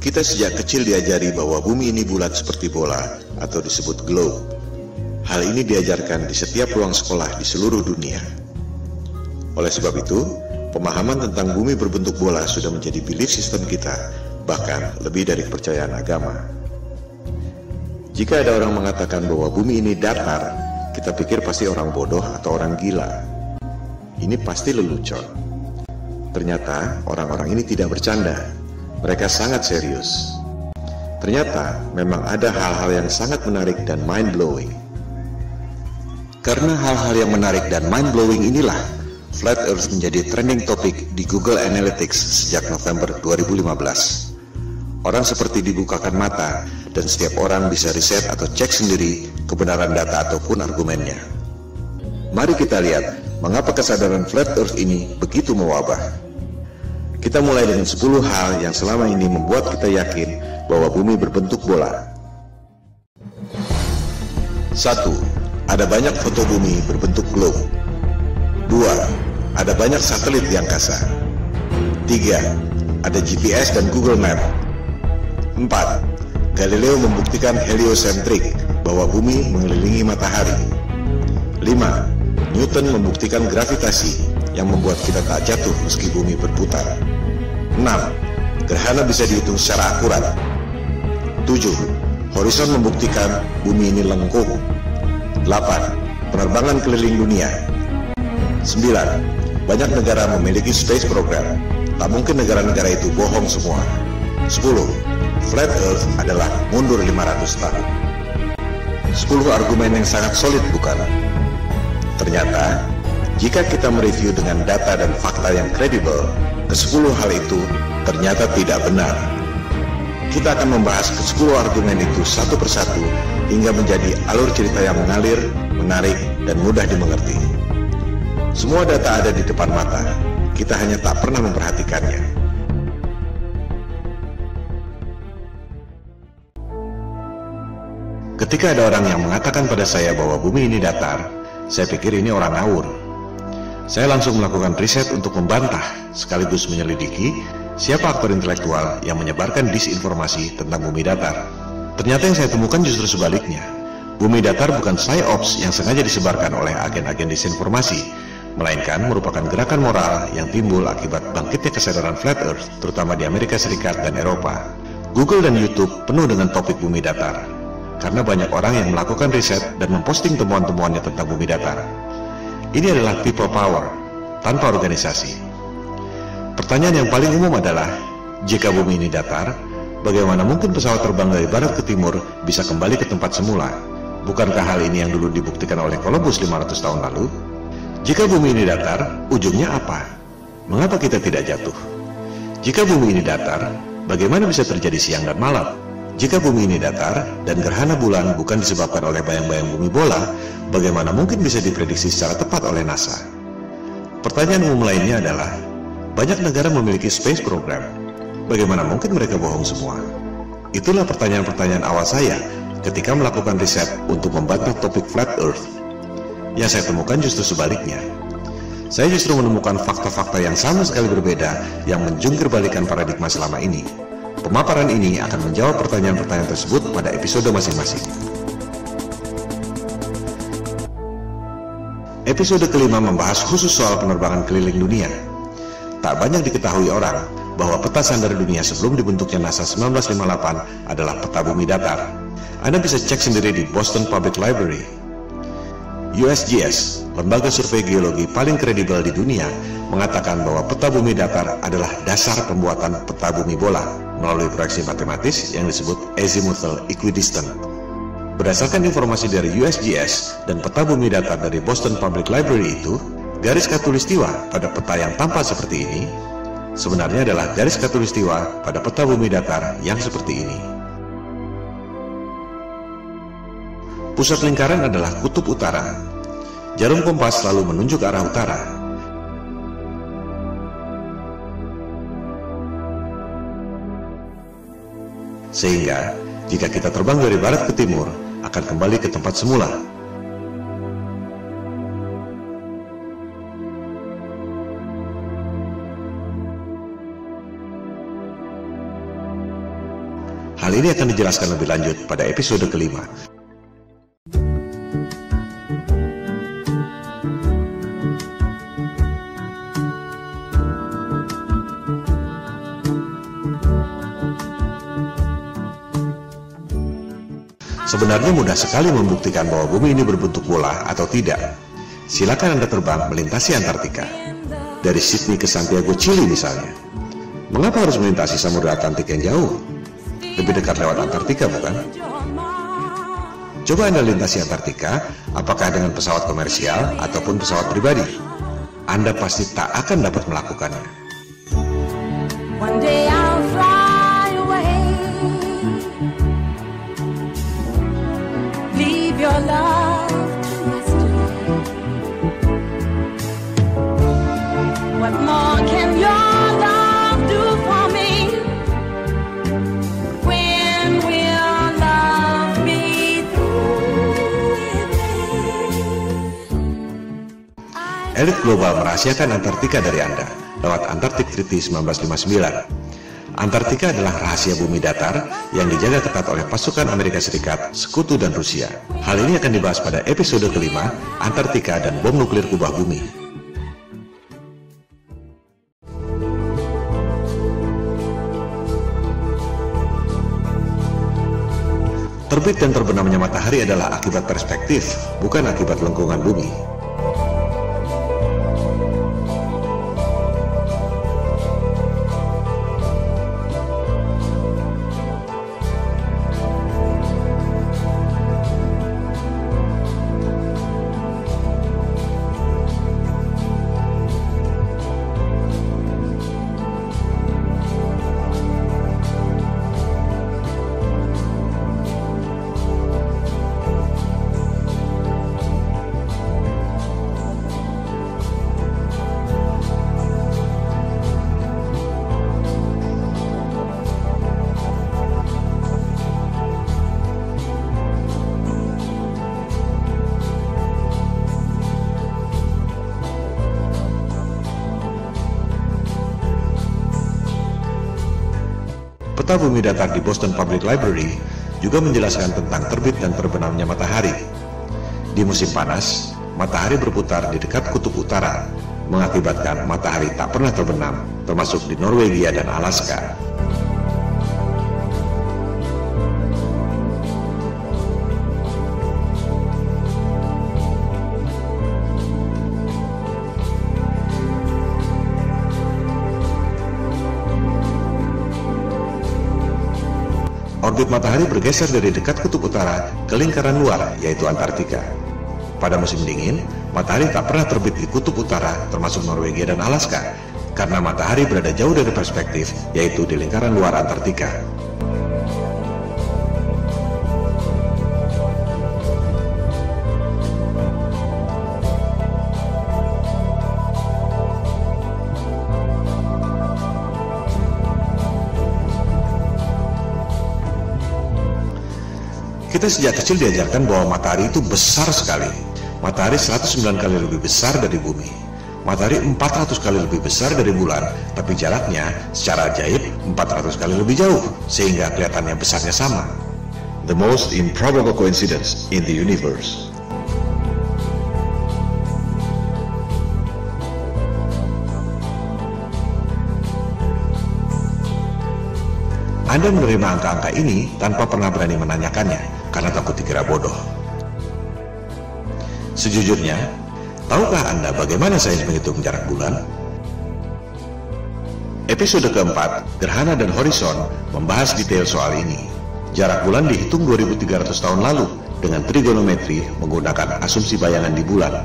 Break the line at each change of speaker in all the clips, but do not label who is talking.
Kita sejak kecil diajari bahwa bumi ini bulat seperti bola atau disebut globe. Hal ini diajarkan di setiap ruang sekolah di seluruh dunia. Oleh sebab itu, pemahaman tentang bumi berbentuk bola sudah menjadi belief system kita, bahkan lebih dari kepercayaan agama. Jika ada orang mengatakan bahwa bumi ini datar, kita pikir pasti orang bodoh atau orang gila. Ini pasti lelucon. Ternyata orang-orang ini tidak bercanda. Mereka sangat serius. Ternyata memang ada hal-hal yang sangat menarik dan mind-blowing. Karena hal-hal yang menarik dan mind-blowing inilah, Flat Earth menjadi trending topik di Google Analytics sejak November 2015. Orang seperti dibukakan mata dan setiap orang bisa riset atau cek sendiri kebenaran data ataupun argumennya. Mari kita lihat mengapa kesadaran Flat Earth ini begitu mewabah. Kita mulai dengan 10 hal yang selama ini membuat kita yakin bahwa bumi berbentuk bola. 1. Ada banyak foto bumi berbentuk globe. 2. Ada banyak satelit di angkasa. 3. Ada GPS dan Google Map. 4. Galileo membuktikan heliosentrik, bahwa bumi mengelilingi matahari. 5. Newton membuktikan gravitasi, yang membuat kita tak jatuh meski bumi berputar. 6. Gerhana bisa dihitung secara akurat. 7. Horizon membuktikan bumi ini lengkung. 8. Penerbangan keliling dunia. 9. Banyak negara memiliki space program. Tak mungkin negara-negara itu bohong semua. 10. Flat Earth adalah mundur 500 tahun. 10 argumen yang sangat solid, bukan? Ternyata, jika kita mereview dengan data dan fakta yang kredibel, ke-10 hal itu ternyata tidak benar. Kita akan membahas ke-10 argumen itu satu persatu hingga menjadi alur cerita yang mengalir, menarik, dan mudah dimengerti. Semua data ada di depan mata, kita hanya tak pernah memperhatikannya. Ketika ada orang yang mengatakan pada saya bahwa bumi ini datar, saya pikir ini orang ngawur. Saya langsung melakukan riset untuk membantah, sekaligus menyelidiki siapa aktor intelektual yang menyebarkan disinformasi tentang bumi datar. Ternyata yang saya temukan justru sebaliknya. Bumi datar bukan psyops yang sengaja disebarkan oleh agen-agen disinformasi, melainkan merupakan gerakan moral yang timbul akibat bangkitnya kesadaran Flat Earth, terutama di Amerika Serikat dan Eropa. Google dan YouTube penuh dengan topik bumi datar, karena banyak orang yang melakukan riset dan memposting temuan-temuannya tentang bumi datar. Ini adalah people power, tanpa organisasi. Pertanyaan yang paling umum adalah, jika bumi ini datar, bagaimana mungkin pesawat terbang dari barat ke timur bisa kembali ke tempat semula? Bukankah hal ini yang dulu dibuktikan oleh Columbus 500 tahun lalu? Jika bumi ini datar, ujungnya apa? Mengapa kita tidak jatuh? Jika bumi ini datar, bagaimana bisa terjadi siang dan malam? Jika bumi ini datar dan gerhana bulan bukan disebabkan oleh bayang-bayang bumi bola, bagaimana mungkin bisa diprediksi secara tepat oleh NASA? Pertanyaan umum lainnya adalah, banyak negara memiliki space program. Bagaimana mungkin mereka bohong semua? Itulah pertanyaan-pertanyaan awal saya ketika melakukan riset untuk membantah topik Flat Earth. Yang saya temukan justru sebaliknya. Saya justru menemukan fakta-fakta yang sama sekali berbeda yang menjungkir-balikan paradigma selama ini. Pemaparan ini akan menjawab pertanyaan-pertanyaan tersebut pada episode masing-masing. Episode kelima membahas khusus soal penerbangan keliling dunia. Tak banyak diketahui orang bahwa peta sandar dunia sebelum dibentuknya NASA 1958 adalah peta bumi datar. Anda bisa cek sendiri di Boston Public Library. USGS, lembaga survei geologi paling kredibel di dunia, mengatakan bahwa peta bumi datar adalah dasar pembuatan peta bumi bola melalui proyeksi matematis yang disebut azimuthal equidistant. Berdasarkan informasi dari USGS dan peta bumi datar dari Boston Public Library itu, garis khatulistiwa pada peta yang tampak seperti ini sebenarnya adalah garis khatulistiwa pada peta bumi datar yang seperti ini. Pusat lingkaran adalah kutub utara. Jarum kompas selalu menunjuk arah utara. Sehingga, jika kita terbang dari barat ke timur, akan kembali ke tempat semula. Hal ini akan dijelaskan lebih lanjut pada episode kelima. Sebenarnya mudah sekali membuktikan bahwa bumi ini berbentuk bola atau tidak. Silakan Anda terbang melintasi Antartika. Dari Sydney ke Santiago, Chili misalnya. Mengapa harus melintasi Samudra Atlantik yang jauh? Lebih dekat lewat Antartika, bukan? Coba Anda lintasi Antartika, apakah dengan pesawat komersial ataupun pesawat pribadi? Anda pasti tak akan dapat melakukannya.
One day I'll fly away. Leave your love to yesterday. What more can your love do for me? When will love be through with me?
Elit global merahasiakan Antartika dari Anda lewat Antarctic Treaty 1959. Antartika adalah rahasia bumi datar yang dijaga ketat oleh pasukan Amerika Serikat, Sekutu, dan Rusia. Hal ini akan dibahas pada episode kelima, Antartika dan bom nuklir kubah bumi. Terbit dan terbenamnya matahari adalah akibat perspektif, bukan akibat lengkungan bumi. Peta bumi datar di Boston Public Library juga menjelaskan tentang terbit dan terbenamnya matahari. Di musim panas, matahari berputar di dekat kutub utara, mengakibatkan matahari tak pernah terbenam, termasuk di Norwegia dan Alaska. Orbit matahari bergeser dari dekat kutub utara ke lingkaran luar, yaitu Antartika. Pada musim dingin, matahari tak pernah terbit di kutub utara, termasuk Norwegia dan Alaska, karena matahari berada jauh dari perspektif, yaitu di lingkaran luar Antartika. Kita sejak kecil diajarkan bahwa matahari itu besar sekali. Matahari 109 kali lebih besar dari bumi. Matahari 400 kali lebih besar dari bulan, tapi jaraknya secara ajaib 400 kali lebih jauh, sehingga kelihatannya besarnya sama. The most improbable coincidence in the universe. Anda menerima angka-angka ini tanpa pernah berani menanyakannya, karena takut dikira bodoh. Sejujurnya, tahukah Anda bagaimana sains menghitung jarak bulan? Episode keempat, Gerhana dan Horizon, membahas detail soal ini. Jarak bulan dihitung 2300 tahun lalu dengan trigonometri menggunakan asumsi bayangan di bulan.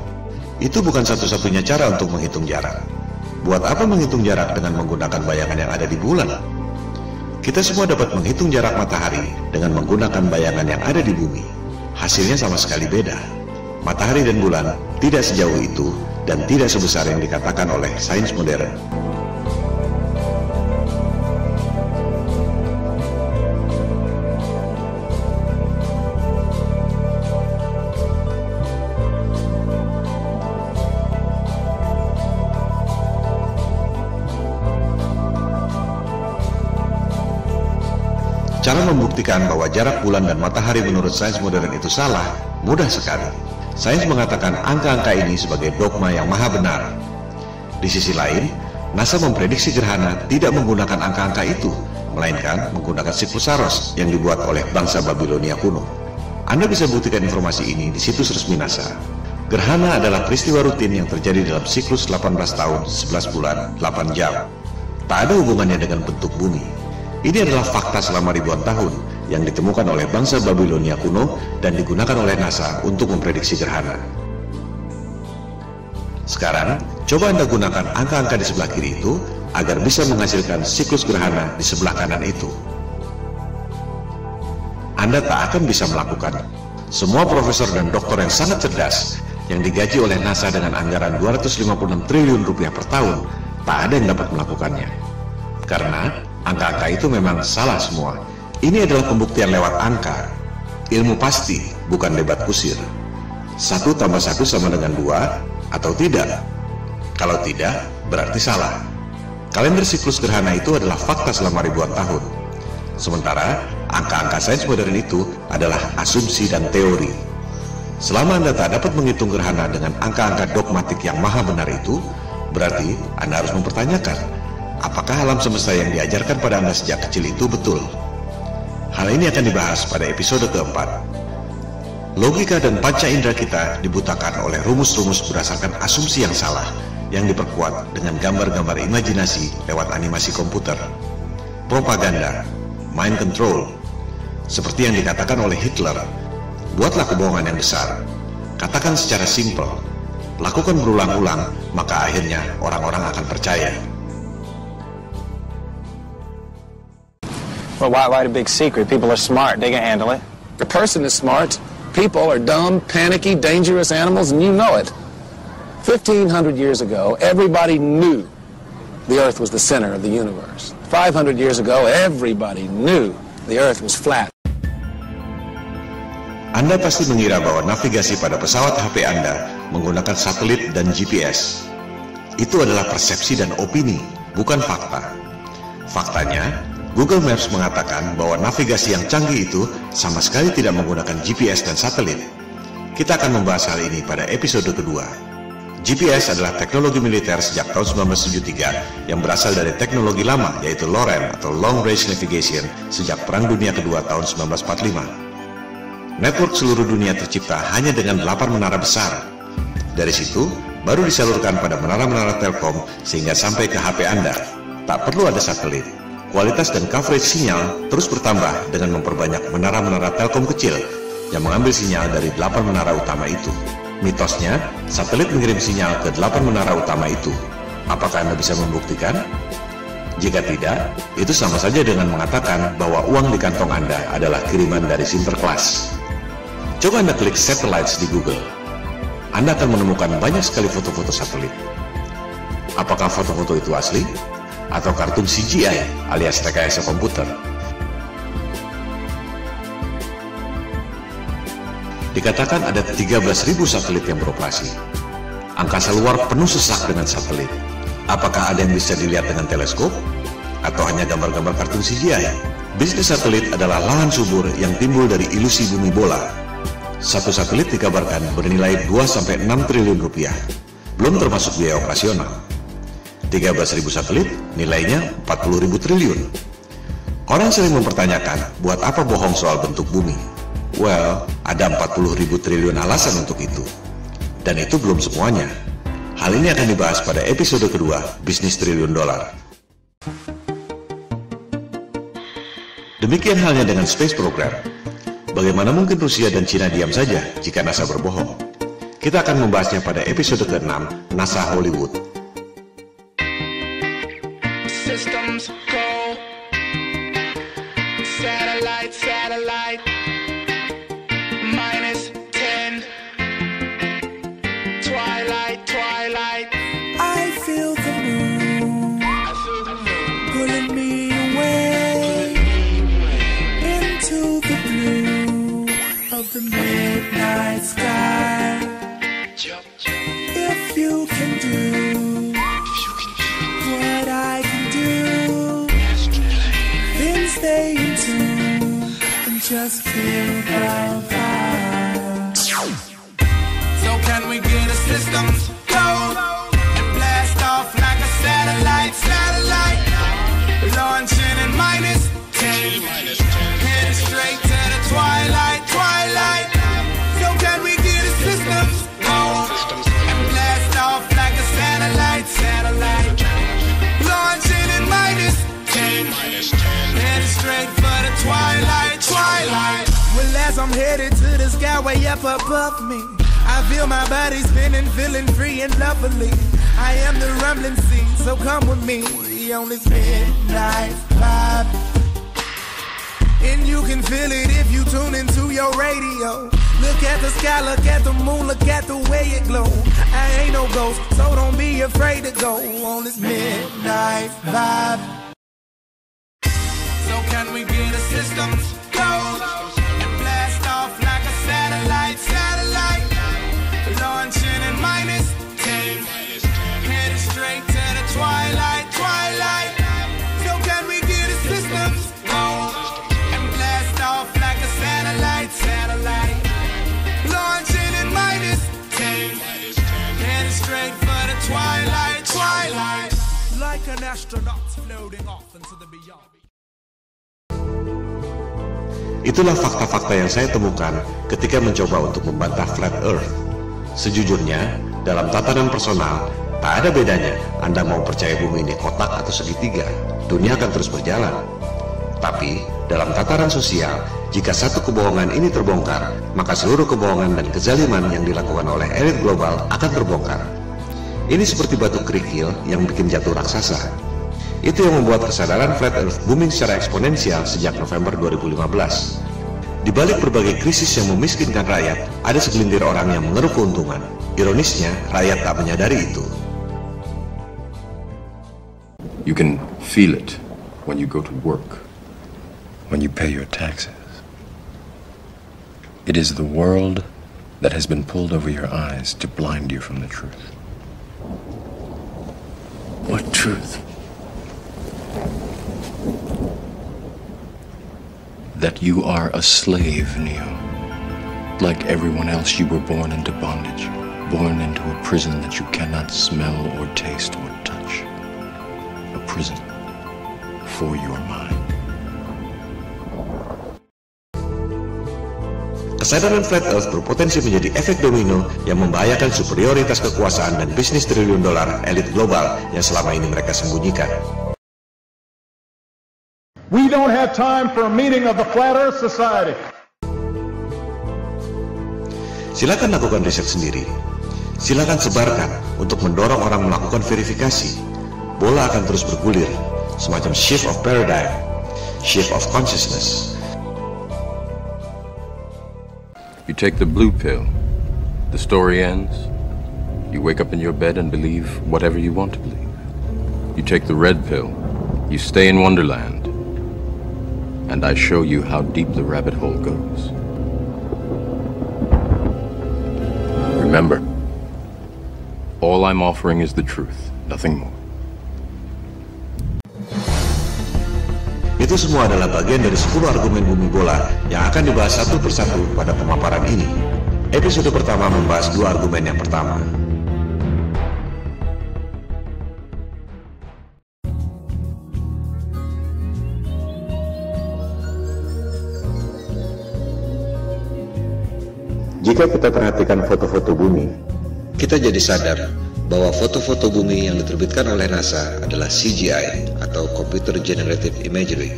Itu bukan satu-satunya cara untuk menghitung jarak. Buat apa menghitung jarak dengan menggunakan bayangan yang ada di bulan? Kita semua dapat menghitung jarak matahari dengan menggunakan bayangan yang ada di bumi. Hasilnya sama sekali beda. Matahari dan bulan tidak sejauh itu dan tidak sebesar yang dikatakan oleh sains modern. Cara membuktikan bahwa jarak bulan dan matahari menurut sains modern itu salah, mudah sekali. Sains mengatakan angka-angka ini sebagai dogma yang maha benar. Di sisi lain, NASA memprediksi gerhana tidak menggunakan angka-angka itu, melainkan menggunakan siklus Saros yang dibuat oleh bangsa Babilonia kuno. Anda bisa buktikan informasi ini di situs resmi NASA. Gerhana adalah peristiwa rutin yang terjadi dalam siklus 18 tahun, 11 bulan, 8 jam. Tak ada hubungannya dengan bentuk bumi. Ini adalah fakta selama ribuan tahun yang ditemukan oleh bangsa Babilonia kuno dan digunakan oleh NASA untuk memprediksi gerhana. Sekarang, coba Anda gunakan angka-angka di sebelah kiri itu agar bisa menghasilkan siklus gerhana di sebelah kanan itu. Anda tak akan bisa melakukan. Semua profesor dan doktor yang sangat cerdas yang digaji oleh NASA dengan anggaran 256 triliun rupiah per tahun, tak ada yang dapat melakukannya. Karena angka-angka itu memang salah semua. Ini adalah pembuktian lewat angka. Ilmu pasti, bukan debat kusir. 1 tambah 1 sama dengan 2 atau tidak? Kalau tidak, berarti salah. Kalender siklus gerhana itu adalah fakta selama ribuan tahun. Sementara, angka-angka sains modern itu adalah asumsi dan teori. Selama Anda tak dapat menghitung gerhana dengan angka-angka dogmatik yang maha benar itu, berarti Anda harus mempertanyakan, apakah alam semesta yang diajarkan pada Anda sejak kecil itu betul? Hal ini akan dibahas pada episode keempat. Logika dan panca indera kita dibutakan oleh rumus-rumus berdasarkan asumsi yang salah, yang diperkuat dengan gambar-gambar imajinasi lewat animasi komputer. Propaganda, mind control, seperti yang dikatakan oleh Hitler, buatlah kebohongan yang besar, katakan secara simpel, lakukan berulang-ulang, maka akhirnya orang-orang akan percaya.
Well, why the big secret? People are smart, they can handle it.
The person is smart. People are dumb, panicky, dangerous animals, and you know it. 1,500 years ago, everybody knew the Earth was the center of the universe. 500 years ago, everybody knew the Earth was flat.
Anda pasti mengira bahwa navigasi pada pesawat HP Anda menggunakan satelit dan GPS. Itu adalah persepsi dan opini, bukan fakta. Faktanya, Google Maps mengatakan bahwa navigasi yang canggih itu sama sekali tidak menggunakan GPS dan satelit. Kita akan membahas hal ini pada episode kedua. GPS adalah teknologi militer sejak tahun 1973 yang berasal dari teknologi lama yaitu LORAN atau Long Range Navigation sejak Perang Dunia Kedua tahun 1945. Network seluruh dunia tercipta hanya dengan 8 menara besar. Dari situ, baru disalurkan pada menara-menara Telkom sehingga sampai ke HP Anda. Tak perlu ada satelit. Kualitas dan coverage sinyal terus bertambah dengan memperbanyak menara-menara Telkom kecil yang mengambil sinyal dari 8 menara utama itu. Mitosnya, satelit mengirim sinyal ke 8 menara utama itu. Apakah Anda bisa membuktikan? Jika tidak, itu sama saja dengan mengatakan bahwa uang di kantong Anda adalah kiriman dari Sinterklas. Coba Anda klik satellites di Google. Anda akan menemukan banyak sekali foto-foto satelit. Apakah foto-foto itu asli? Atau kartun CGI alias rekayasa komputer? Dikatakan ada 13.000 satelit yang beroperasi. Angkasa luar penuh sesak dengan satelit. Apakah ada yang bisa dilihat dengan teleskop? Atau hanya gambar-gambar kartun CGI? Bisnis satelit adalah lahan subur yang timbul dari ilusi bumi bola. Satu satelit dikabarkan bernilai 2-6 triliun rupiah, belum termasuk biaya operasional. 13.000 satelit nilainya 40.000 triliun. Orang sering mempertanyakan, buat apa bohong soal bentuk bumi? Well, ada 40.000 triliun alasan untuk itu. Dan itu belum semuanya. Hal ini akan dibahas pada episode kedua, Bisnis Triliun Dolar. Demikian halnya dengan Space Program. Bagaimana mungkin Rusia dan Cina diam saja jika NASA berbohong? Kita akan membahasnya pada episode ke-6, NASA Hollywood.
Systems go. Satellite. -10. Twilight.
I feel the moon pulling me away into the blue of the midnight sky. If you can do what I can do, then stay in tune just feel the vibe.
So can we get a systems go and blast off like a satellite, launching in -10, headed straight to the twilight. So can we get a systems go and blast off like a satellite, launching in -10, headed straight for the twilight. Well, as I'm headed to the sky way up above me, I feel my body spinning, feeling free and lovely. I am the rumbling sea, so come with me on this midnight vibe. And you can feel it if you tune into your radio. Look at the sky, look at the moon, look at the way it glow. I ain't no ghost, so don't be afraid to go on this midnight vibe. So can we get a systems go and blast off like a satellite, launching in -10, headed straight to the twilight. So can we get a systems go and blast off like a satellite, launching in -10, headed straight for the twilight. Like an astronaut floating off into the beyond.
Itulah fakta-fakta yang saya temukan ketika mencoba untuk membantah Flat Earth. Sejujurnya, dalam tatanan personal, tak ada bedanya Anda mau percaya bumi ini kotak atau segitiga, dunia akan terus berjalan. Tapi, dalam tataran sosial, jika satu kebohongan ini terbongkar, maka seluruh kebohongan dan kezaliman yang dilakukan oleh elit global akan terbongkar. Ini seperti batu kerikil yang bikin jatuh raksasa. Itu yang membuat kesadaran Flat Earth booming secara eksponensial sejak November 2015. Di balik berbagai krisis yang memiskinkan rakyat, ada segelintir orang yang mengeruk keuntungan. Ironisnya, rakyat tak menyadari itu.
You can feel it when you go to work, when you pay your taxes. It is the world that has been pulled over your eyes to blind you from the truth. What truth? That you are a slave, Neo. Like everyone else, you were born into bondage, born into a prison that you cannot smell or taste or touch. A prison for your mind.
Kesadaran Flat Earth berpotensi menjadi efek domino yang membahayakan superioritas kekuasaan dan bisnis triliun dolar elit global yang selama ini mereka sembunyikan.
We don't have time for a meeting of the Flat Earth Society.
Silakan lakukan riset sendiri. Silakan sebarkan untuk mendorong orang melakukan verifikasi. Bola akan terus bergulir, semacam shift of paradigm, shift of consciousness.
You take the blue pill, the story ends. You wake up in your bed and believe whatever you want to believe. You take the red pill, you stay in Wonderland, and I show you how deep the rabbit hole goes. Remember, all I'm offering is the truth, nothing more.
Itu semua adalah bagian dari 10 argumen bumi bola yang akan dibahas satu persatu pada pemaparan ini. Episode pertama membahas 2 argumen yang pertama. Jika kita perhatikan foto-foto bumi, kita jadi sadar bahwa foto-foto bumi yang diterbitkan oleh NASA adalah CGI atau Computer Generated Imagery.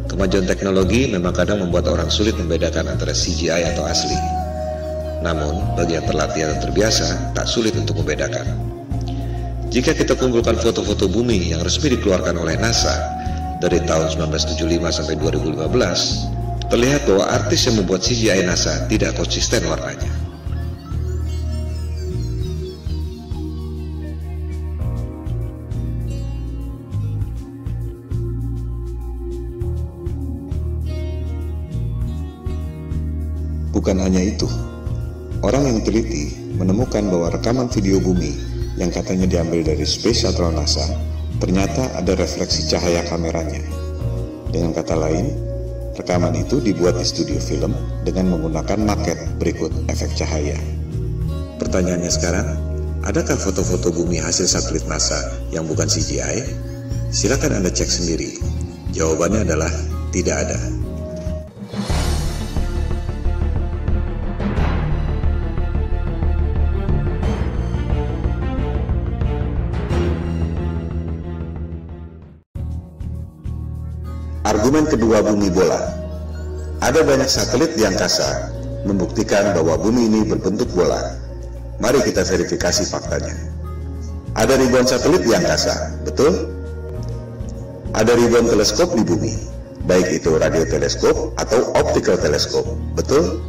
Kemajuan teknologi memang kadang membuat orang sulit membedakan antara CGI atau asli. Namun, bagi yang terlatih atau terbiasa, tak sulit untuk membedakan. Jika kita kumpulkan foto-foto bumi yang resmi dikeluarkan oleh NASA dari tahun 1975 sampai 2015, terlihat bahwa artis yang membuat CGI NASA tidak konsisten warnanya. Bukan hanya itu, orang yang teliti menemukan bahwa rekaman video bumi yang katanya diambil dari Space Shuttle NASA ternyata ada refleksi cahaya kameranya. Dengan kata lain, Rekaman itu dibuat di studio film dengan menggunakan maket berikut efek cahaya. Pertanyaannya sekarang, adakah foto-foto bumi hasil satelit NASA yang bukan CGI? Silakan Anda cek sendiri. Jawabannya adalah tidak ada. Argumen kedua bumi bola. Ada banyak satelit di angkasa membuktikan bahwa bumi ini berbentuk bola. Mari kita verifikasi faktanya. Ada ribuan satelit di angkasa, betul? Ada ribuan teleskop di bumi, baik itu radioteleskop atau optical teleskop, betul?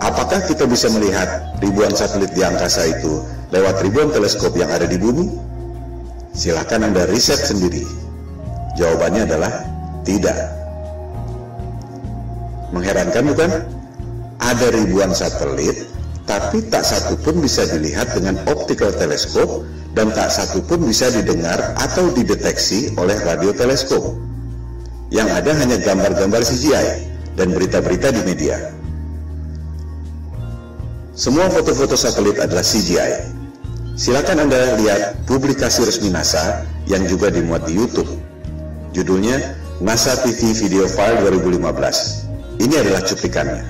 Apakah kita bisa melihat ribuan satelit di angkasa itu lewat ribuan teleskop yang ada di bumi? Silahkan Anda riset sendiri. Jawabannya adalah tidak. Mengherankan bukan? Ada ribuan satelit, tapi tak satu pun bisa dilihat dengan optical teleskop dan tak satu pun bisa didengar atau dideteksi oleh radioteleskop. Yang ada hanya gambar-gambar CGI dan berita-berita di media. Semua foto-foto satelit adalah CGI. Silakan Anda lihat publikasi resmi NASA yang juga dimuat di YouTube. Judulnya NASA TV Video File 2015. Ini adalah cuplikannya.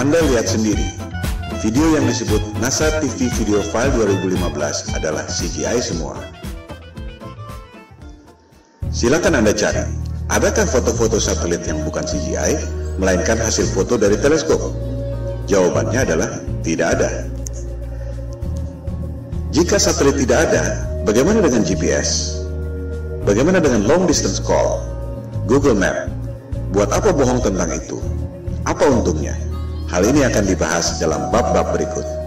Anda lihat sendiri, video yang disebut NASA TV Video File 2015 adalah CGI semua. Silakan Anda cari, adakah foto-foto satelit yang bukan CGI, melainkan hasil foto dari teleskop? Jawabannya adalah tidak ada. Jika satelit tidak ada, bagaimana dengan GPS? Bagaimana dengan long distance call? Google Map? Buat apa bohong tentang itu? Apa untungnya? Hal ini akan dibahas dalam bab-bab berikut.